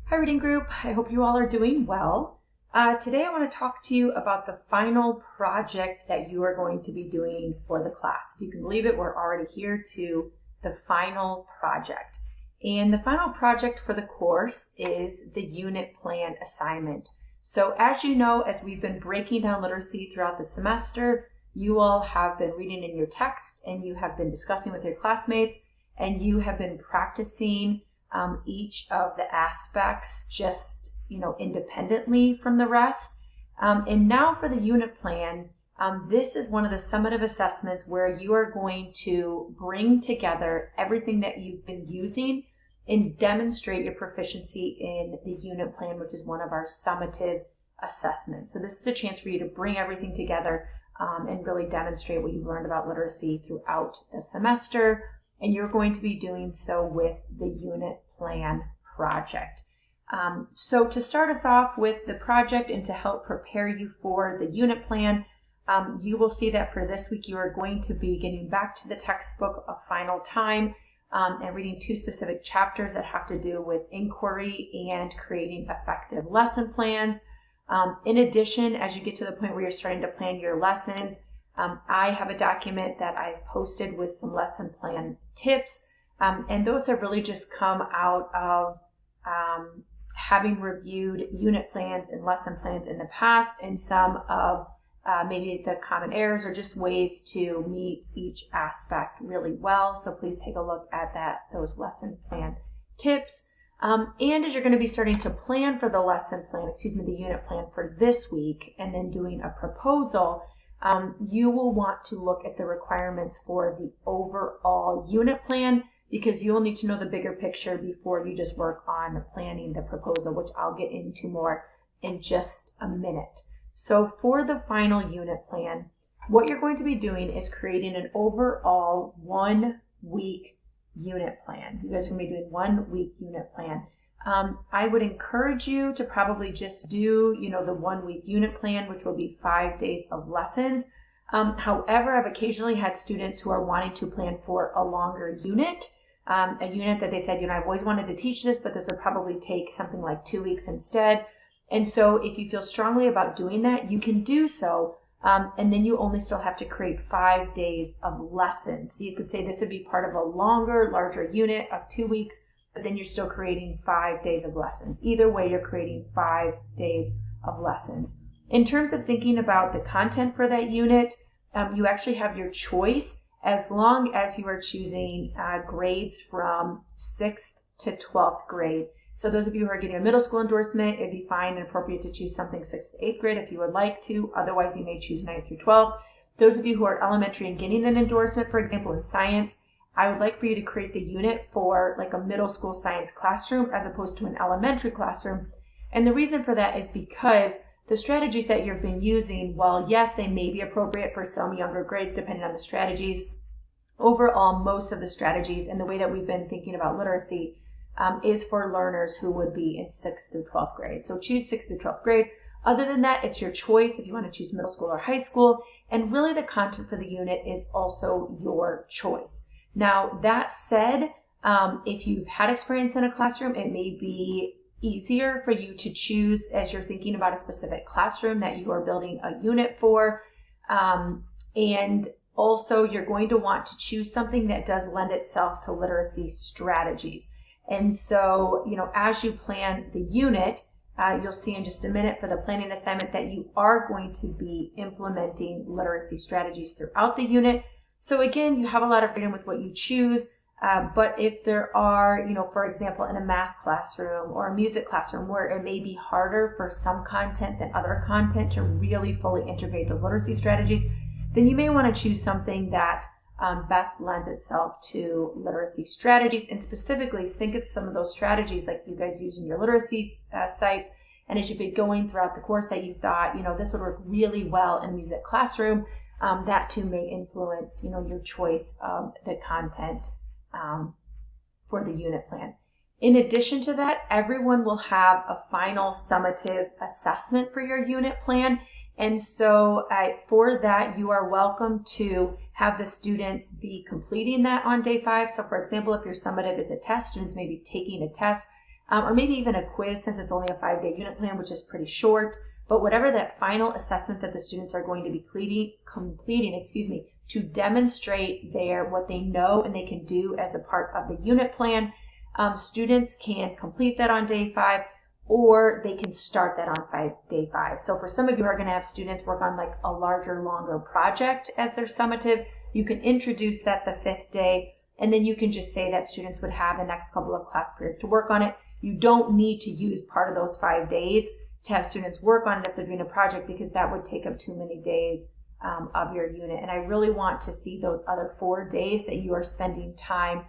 Hi reading group, I hope you all are doing well. Today I want to talk to you about the final project that you are going to be doing for the class. If you can believe it, we're already here to the final project. And the final project for the course is the unit plan assignment. So as you know, as we've been breaking down literacy throughout the semester, you all have been reading in your text and you have been discussing with your classmates and you have been practicing each of the aspects just, independently from the rest. And now for the unit plan, this is one of the summative assessments where you are going to bring together everything that you've been using and demonstrate your proficiency in the unit plan, which is one of our summative assessments. So this is a chance for you to bring everything together and really demonstrate what you've learned about literacy throughout the semester. And you're going to be doing so with the unit plan project. So to start us off with the project and to help prepare you for the unit plan, you will see that for this week you are going to be getting back to the textbook a final time and reading two specific chapters that have to do with inquiry and creating effective lesson plans. In addition, as you get to the point where you're starting to plan your lessons, I have a document that I've posted with some lesson plan tips, and those have really just come out of having reviewed unit plans and lesson plans in the past, and some of maybe the common errors or just ways to meet each aspect really well. So please take a look at those lesson plan tips. And as you're going to be starting to plan for the unit plan for this week, and then doing a proposal, you will want to look at the requirements for the overall unit plan, because you'll need to know the bigger picture before you just work on planning the proposal, which I'll get into more in just a minute. So for the final unit plan, what you're going to be doing is creating an overall 1 week unit plan. You guys are going to be doing 1 week unit plan. I would encourage you to probably just do, the 1 week unit plan, which will be 5 days of lessons. However, I've occasionally had students who are wanting to plan for a longer unit, a unit that they said, I've always wanted to teach this, but this would probably take something like 2 weeks instead. And so if you feel strongly about doing that, you can do so. And then you only still have to create 5 days of lessons. So you could say this would be part of a larger unit of 2 weeks, but then you're still creating 5 days of lessons. Either way, you're creating 5 days of lessons. In terms of thinking about the content for that unit, you actually have your choice as long as you are choosing grades from 6th to 12th grade. So those of you who are getting a middle school endorsement, it'd be fine and appropriate to choose something 6th to 8th grade if you would like to. Otherwise, you may choose 9th through 12th. Those of you who are elementary and getting an endorsement, for example, in science, I would like for you to create the unit for like a middle school science classroom as opposed to an elementary classroom. And the reason for that is because the strategies that you've been using, while yes, they may be appropriate for some younger grades depending on the strategies, overall, most of the strategies and the way that we've been thinking about literacy is for learners who would be in 6th through 12th grade. So choose 6th through 12th grade. Other than that, it's your choice if you want to choose middle school or high school. And really the content for the unit is also your choice. Now, that said, if you've had experience in a classroom, it may be easier for you to choose as you're thinking about a specific classroom that you are building a unit for. And also, you're going to want to choose something that does lend itself to literacy strategies. And so, as you plan the unit, you'll see in just a minute for the planning assignment that you are going to be implementing literacy strategies throughout the unit. So again, you have a lot of freedom with what you choose, but if there are, for example, in a math classroom or a music classroom where it may be harder for some content than other content to really fully integrate those literacy strategies, then you may want to choose something that best lends itself to literacy strategies. And specifically, think of some of those strategies like you guys use in your literacy sites. And as you've been going throughout the course that you thought, this would work really well in a music classroom, that too may influence, your choice of the content for the unit plan. In addition to that, everyone will have a final summative assessment for your unit plan. And so for that, you are welcome to have the students be completing that on day 5. So for example, if your summative is a test, students may be taking a test or maybe even a quiz since it's only a 5-day unit plan, which is pretty short. But whatever that final assessment that the students are going to be completing, to demonstrate what they know and they can do as a part of the unit plan, students can complete that on day 5, or they can start that on day 5. So for some of you who are going to have students work on like a larger, longer project as their summative, you can introduce that the 5th day, and then you can just say that students would have the next couple of class periods to work on it. You don't need to use part of those 5 days to have students work on it if they're doing a project, because that would take up too many days of your unit. And I really want to see those other 4 days that you are spending time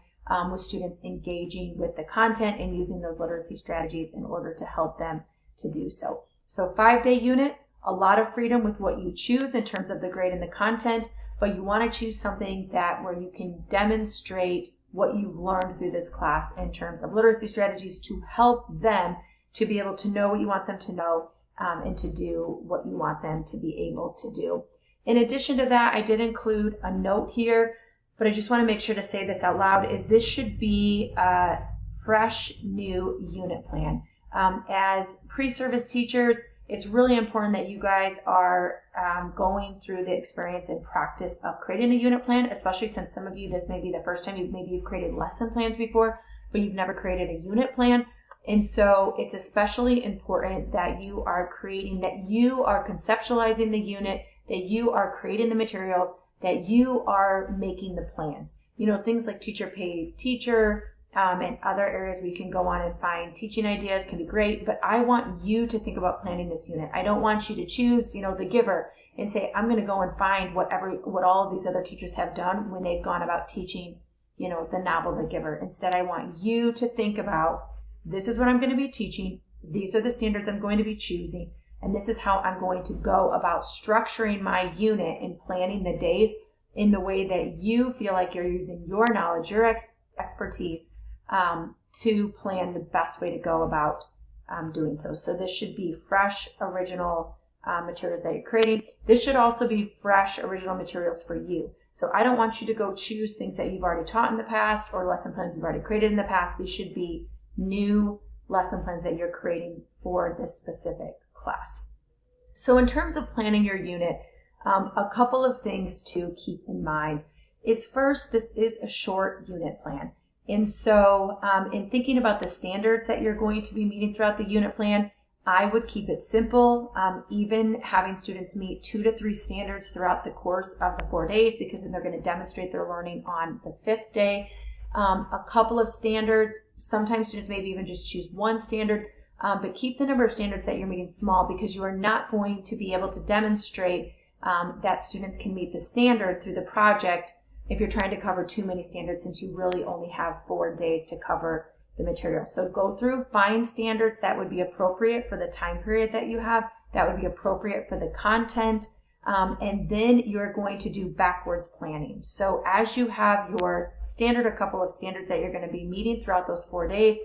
with students engaging with the content and using those literacy strategies in order to help them to do so. So 5-day unit, a lot of freedom with what you choose in terms of the grade and the content, but you want to choose something where you can demonstrate what you've learned through this class in terms of literacy strategies to help them to be able to know what you want them to know and to do what you want them to be able to do. In addition to that, I did include a note here, but I just want to make sure to say this out loud, is this should be a fresh, new unit plan. As pre-service teachers, it's really important that you guys are going through the experience and practice of creating a unit plan, especially since some of you, this may be the first time you've created lesson plans before, but you've never created a unit plan. And so it's especially important that you are conceptualizing the unit, that you are creating the materials, that you are making the plans. Things like teacher pay teacher and other areas we can go on and find teaching ideas can be great, but I want you to think about planning this unit. I don't want you to choose, the giver and say, I'm going to go and find what all of these other teachers have done when they've gone about teaching, the novel The Giver. Instead, I want you to think about, this is what I'm going to be teaching. These are the standards I'm going to be choosing. And this is how I'm going to go about structuring my unit and planning the days in the way that you feel like you're using your knowledge, your expertise to plan the best way to go about doing so. So this should be fresh, original materials that you're creating. This should also be fresh, original materials for you. So I don't want you to go choose things that you've already taught in the past or lesson plans you've already created in the past. These should be new lesson plans that you're creating for this specific class. So in terms of planning your unit, a couple of things to keep in mind is, first, this is a short unit plan. And so in thinking about the standards that you're going to be meeting throughout the unit plan, I would keep it simple, even having students meet 2 to 3 standards throughout the course of the 4 days, because then they're going to demonstrate their learning on the 5th day. A couple of standards, sometimes students maybe even just choose 1 standard, but keep the number of standards that you're meeting small, because you are not going to be able to demonstrate that students can meet the standard through the project if you're trying to cover too many standards, since you really only have 4 days to cover the material. So go through, find standards that would be appropriate for the time period that you have, that would be appropriate for the content, and then you're going to do backwards planning. So as you have your standard, a couple of standards that you're going to be meeting throughout those 4 days,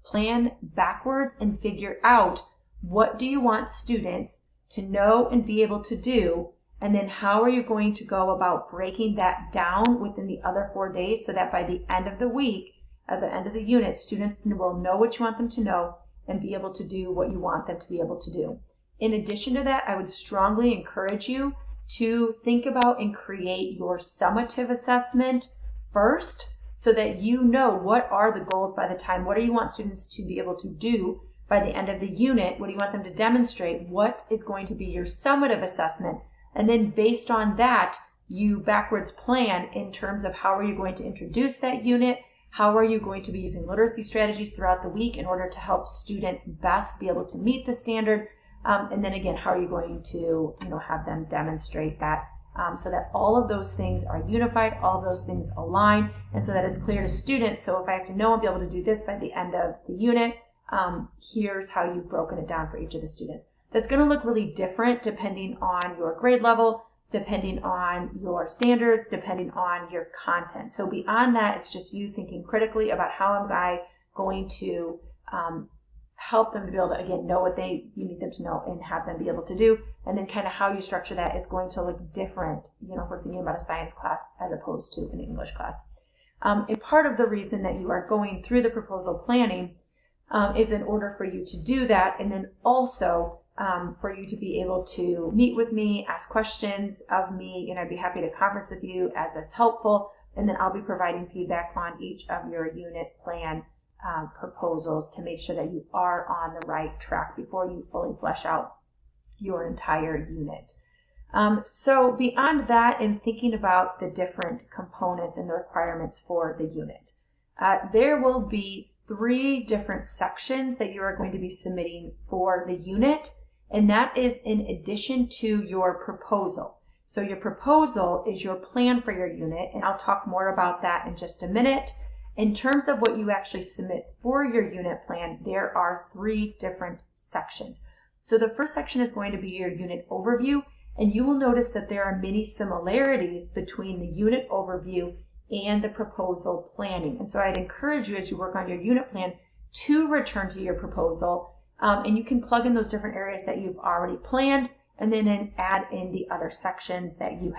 plan backwards and figure out, what do you want students to know and be able to do, and then how are you going to go about breaking that down within the other 4 days, so that by the end of the week, at the end of the unit, students will know what you want them to know and be able to do what you want them to be able to do. In addition to that, I would strongly encourage you to think about and create your summative assessment first, so that you know what are the goals by the time, what do you want students to be able to do by the end of the unit, what do you want them to demonstrate, what is going to be your summative assessment, and then based on that, you backwards plan in terms of how are you going to introduce that unit, how are you going to be using literacy strategies throughout the week in order to help students best be able to meet the standard, and then again, how are you going to have them demonstrate that, so that all of those things are unified, all of those things align, and so that it's clear to students. So if I have to know and be able to do this by the end of the unit, here's how you've broken it down for each of the students. That's going to look really different depending on your grade level, depending on your standards, depending on your content. So beyond that, it's just you thinking critically about how am I going to help them to be able to, again, know what you need them to know and have them be able to do. And then kind of how you structure that is going to look different, if we're thinking about a science class as opposed to an English class. And part of the reason that you are going through the proposal planning is in order for you to do that, and then also for you to be able to meet with me, ask questions of me, and I'd be happy to conference with you as that's helpful, and then I'll be providing feedback on each of your unit plan proposals to make sure that you are on the right track before you fully flesh out your entire unit. So beyond that, in thinking about the different components and the requirements for the unit, there will be 3 different sections that you are going to be submitting for the unit, and that is in addition to your proposal. So your proposal is your plan for your unit, and I'll talk more about that in just a minute. In terms of what you actually submit for your unit plan, there are 3 different sections. So the first section is going to be your unit overview, and you will notice that there are many similarities between the unit overview and the proposal planning. And so I'd encourage you as you work on your unit plan to return to your proposal, and you can plug in those different areas that you've already planned, and then add in the other sections that you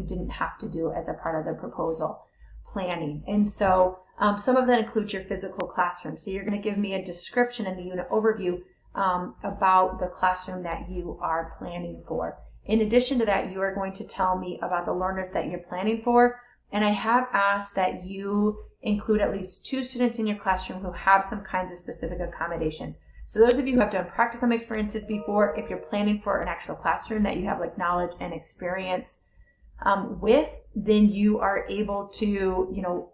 didn't have to do as a part of the proposal planning. And so some of that includes your physical classroom. So you're going to give me a description in the unit overview about the classroom that you are planning for. In addition to that, you are going to tell me about the learners that you're planning for, and I have asked that you include at least 2 students in your classroom who have some kinds of specific accommodations. So those of you who have done practicum experiences before, if you're planning for an actual classroom that you have like knowledge and experience with, then you are able to,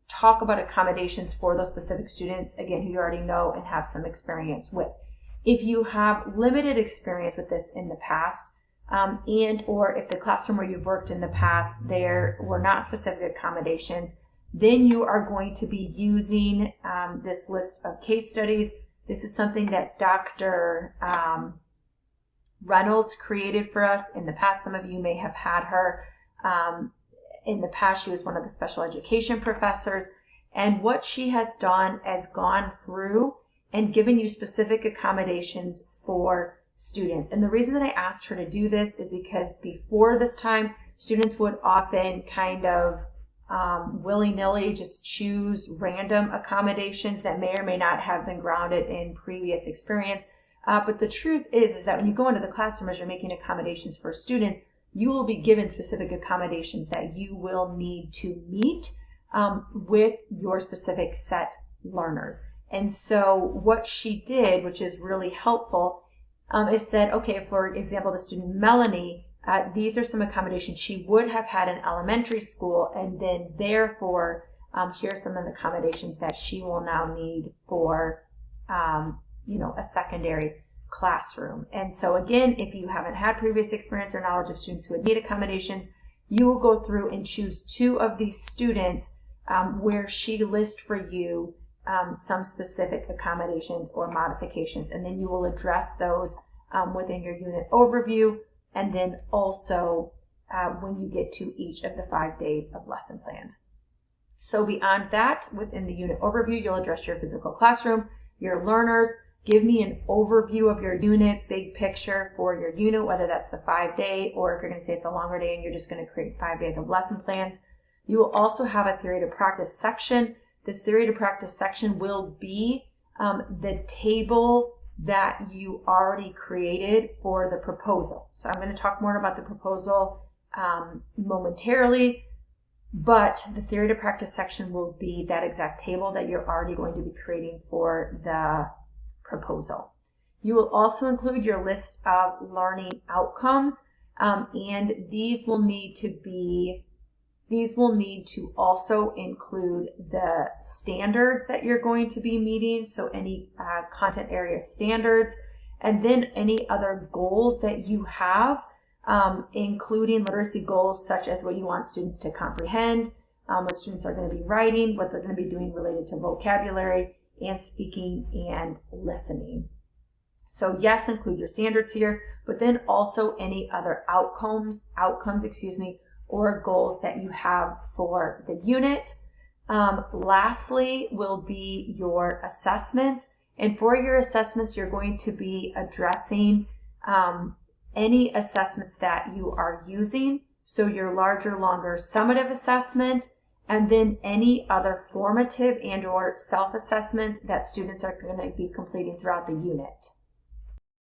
talk about accommodations for those specific students, again, who you already know and have some experience with. If you have limited experience with this in the past, and or if the classroom where you've worked in the past, there were not specific accommodations, then you are going to be using this list of case studies. This is something that Dr. Reynolds created for us in the past. Some of you may have had her. In the past, she was one of the special education professors. And what she has done is gone through and given you specific accommodations for students. And the reason that I asked her to do this is because before this time, students would often kind of willy-nilly just choose random accommodations that may or may not have been grounded in previous experience. But the truth is that when you go into the classroom as you're making accommodations for students, you will be given specific accommodations that you will need to meet with your specific set learners. And so what she did, which is really helpful, is said, okay, for example, the student Melanie, these are some accommodations she would have had in elementary school, and then therefore here are some of the accommodations that she will now need for a secondary classroom. And so again, if you haven't had previous experience or knowledge of students who would need accommodations, you will go through and choose 2 of these students where she lists for you some specific accommodations or modifications, and then you will address those within your unit overview, and then also when you get to each of the 5 days of lesson plans. So beyond that, within the unit overview, you'll address your physical classroom, your learners, give me an overview of your unit, big picture for your unit, whether that's the 5-day, or if you're going to say it's a longer day and you're just going to create 5 days of lesson plans. You will also have a theory to practice section. This theory to practice section will be the table that you already created for the proposal. So I'm going to talk more about the proposal momentarily, but the theory to practice section will be that exact table that you're already going to be creating for the proposal. You will also include your list of learning outcomes, and these will need to also include the standards that you're going to be meeting, so any content area standards, and then any other goals that you have, including literacy goals such as what you want students to comprehend, what students are going to be writing, what they're going to be doing related to vocabulary and speaking and listening. So yes, include your standards here, but then also any other outcomes, or goals that you have for the unit. Lastly will be your assessments. And for your assessments, you're going to be addressing any assessments that you are using. So your larger, longer summative assessment, and then any other formative and or self-assessments that students are going to be completing throughout the unit.